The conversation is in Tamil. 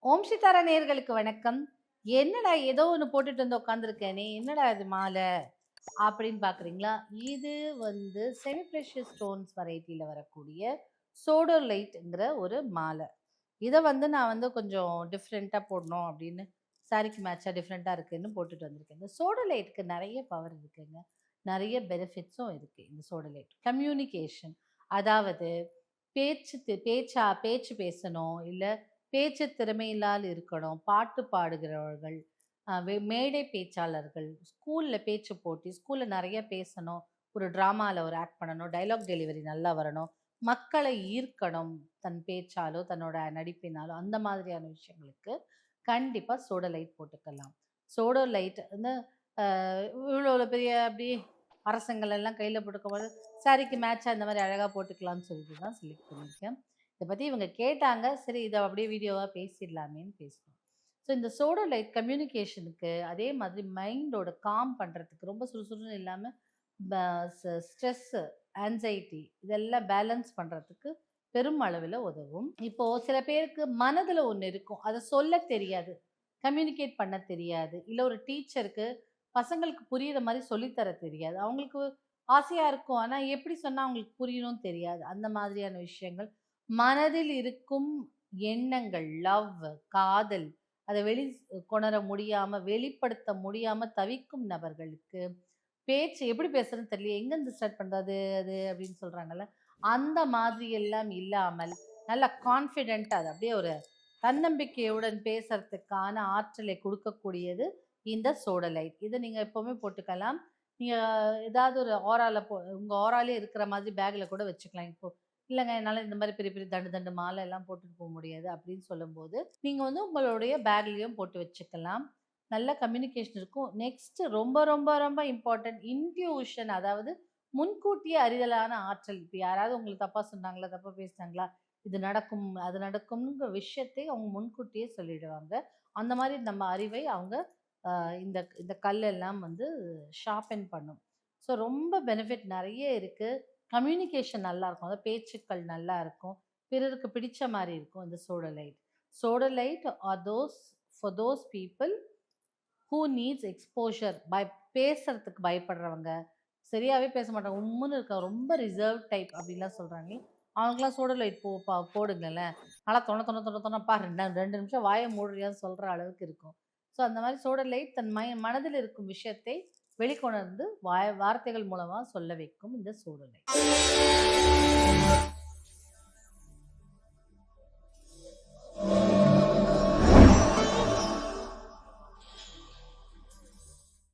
ஓம் சித்தாரா நேயர்களுக்கு வணக்கம். என்னடா ஏதோ ஒண்ணு போட்டுட்டு வந்து உட்காந்துருக்கேனே, என்னடா இது மாலை அப்படின்னு பார்க்குறீங்களா? இது வந்து செமி ப்ரெஷியஸ் ஸ்டோன்ஸ் வெரைட்டில வரக்கூடிய சோடோலைட்ங்கிற ஒரு மாலை. இத வந்து நான் வந்து கொஞ்சம் டிஃப்ரெண்ட்டா போடணும் அப்படின்னு சாரிக்கு மேட்சா டிஃப்ரெண்ட்டா இருக்குன்னு போட்டுட்டு வந்திருக்கேன். இந்த சோடோலைட்க்கு நெறைய பவர் இருக்குங்க. நெறைய பெனிஃபிட்ஸும் இருக்கு இந்த சோடோலைட். கம்யூனிகேஷன், அதாவது பேச்சு பேசணும், இல்ல பேச்சு திறமையில்லால் இருக்கணும், பாட்டு பாடுகிறவர்கள், மேடை பேச்சாளர்கள், ஸ்கூல்ல பேச்சு போட்டி, ஸ்கூல்ல நெறைய பேசணும், ஒரு ட்ராமால ஒரு ஆக்ட் பண்ணணும், டயலாக் டெலிவரி நல்லா வரணும், மக்களை ஈர்க்கணும் தன் பேச்சாலோ, தன்னோட நடிப்பினாலோ, அந்த மாதிரியான விஷயங்களுக்கு கண்டிப்பா சோடோலைட் போட்டுக்கலாம். சோடோலைட் வந்து அ இவ்வளோ பெரிய அப்படி அரசங்கள் எல்லாம் கையில போட்டுக்கும்போது, சாரிக்கு மேட்சா இந்த மாரி அழகா போட்டுக்கலாம்னு சொல்லிட்டு தான் செலக்ட் பண்ணியிருக்கேன். இத பத்தி இவங்க கேட்டாங்க. சரி இத அப்படியே வீடியோவா பேசிடலாமேன்னு பேசினோம். ஸோ இந்த சோடோலைட் கம்யூனிகேஷனுக்கு, அதே மாதிரி மைண்டோட காம் பண்றதுக்கு, ரொம்ப சுறுசுறுன்னு இல்லாம ப ஸ்ட்ரெஸ்ஸு, ஆங்சைட்டி இதெல்லாம் பேலன்ஸ் பண்றதுக்கு பெரும் அளவில உதவும். இப்போ சில பேருக்கு மனதுல ஒண்ணு இருக்கும். அத சொல்லத் தெரியாது. கம்யூனிகேட் பண்ண தெரியாது. இல்ல ஒரு டீச்சருக்கு பசங்களுக்கு புரியிற மாரி சொல்லி தர தெரியாது. அவங்களுக்கு ஆசையா இருக்கும். ஆனா எப்படி சொன்னா அவங்களுக்கு புரியணும்னு தெரியாது. அந்த மாதிரியான விஷயங்கள். மனதில் இருக்கும் எண்ணங்கள், லவ், காதல் அத கொணர முடியாம, வெளிப்படுத்த முடியாம தவிக்கும் நபர்களுக்கு, பேச்சு எப்படி பேசுறதுன்னு தெரியலையே, எங்கருந்து ஸ்டார்ட் பண்றது அது அப்படின்னு சொல்றாங்கல்ல. அந்த மாதிரி எல்லாம் இல்லாமல், நல்ல கான்ஃபிடென்ட்டா அது அப்படியே ஒரு தன்னம்பிக்கையுடன் பேசுறதுக்கான ஆற்றலை குடுக்கக்கூடியது இந்த சோடலைட். இத நீங்க எப்பவுமே போட்டுக்கலாம். நீங்க ஏதாவது ஒரு உங்க ஆராலே இருக்கிற மாதிரி பேக்ல கூட வச்சுக்கலாம். இப்போ இல்லங்க என்னால இந்த மாரி பெரிய பெரிய தண்டு தண்டு மாலை எல்லாம் போட்டுட்டு போ முடியாது அப்படின்னு சொல்லும்போது, நீங்க வந்து உங்களுடைய பேக்லயும் போட்டு வச்சுக்கலாம். நல்ல கம்யூனிகேஷன் இருக்கும். நெக்ஸ்ட் ரொம்ப ரொம்ப ரொம்ப இம்பார்ட்டன்ட் இன்ட்யூஷன், அதாவது முன்கூட்டியே அறிதலான ஆற்றல். இப்ப யாராவது உங்கள தப்பா சொன்னாங்களா? தப்பா பேசினாங்களா? இது நடக்கும், அது நடக்கும்ங்கிற விஷயத்தை அவங்க முன்கூட்டியே சொல்லிடுவாங்க. அந்த மாரி நம்ம அறிவை அவங்க அ இந்த இந்த கல்லெல்லாம் வந்து ஷார்ப்பன் பண்ணும். ஸோ ரொம்ப பெனிஃபிட் நெறைய இருக்கு. கம்யூனிகேஷன் நல்லாருக்கும். அதாவது பேச்சுக்கள் நல்லா இருக்கும். பிறருக்கு பிடிச்ச மாரி இருக்கும் இந்த sodalite. Sodalite are for those people who needs exposure. பேசுறதுக்கு பயப்படுறவங்க, சரியாவே பேச மாட்டாங்க. உம்முன்னு இருக்க ரொம்ப ரிசர்வ் டைப் அப்படின்லாம் சொல்றாங்களே, அவங்களுக்கெல்லாம் சோடோலைட் போடுங்களேன். நல்லா தொண தொண தொண தொணப்பா 2 நிமிஷம் வாய மூடுறியான்னு சொல்ற அளவுக்கு இருக்கும். ஸோ அந்த மாரி சோடோலைட் தன் மனதில் இருக்கும் விஷயத்தை வெளிக்கொணர்ந்து வார்த்தைகள் மூலமா சொல்ல வைக்கும் இந்த சோடோலைட்.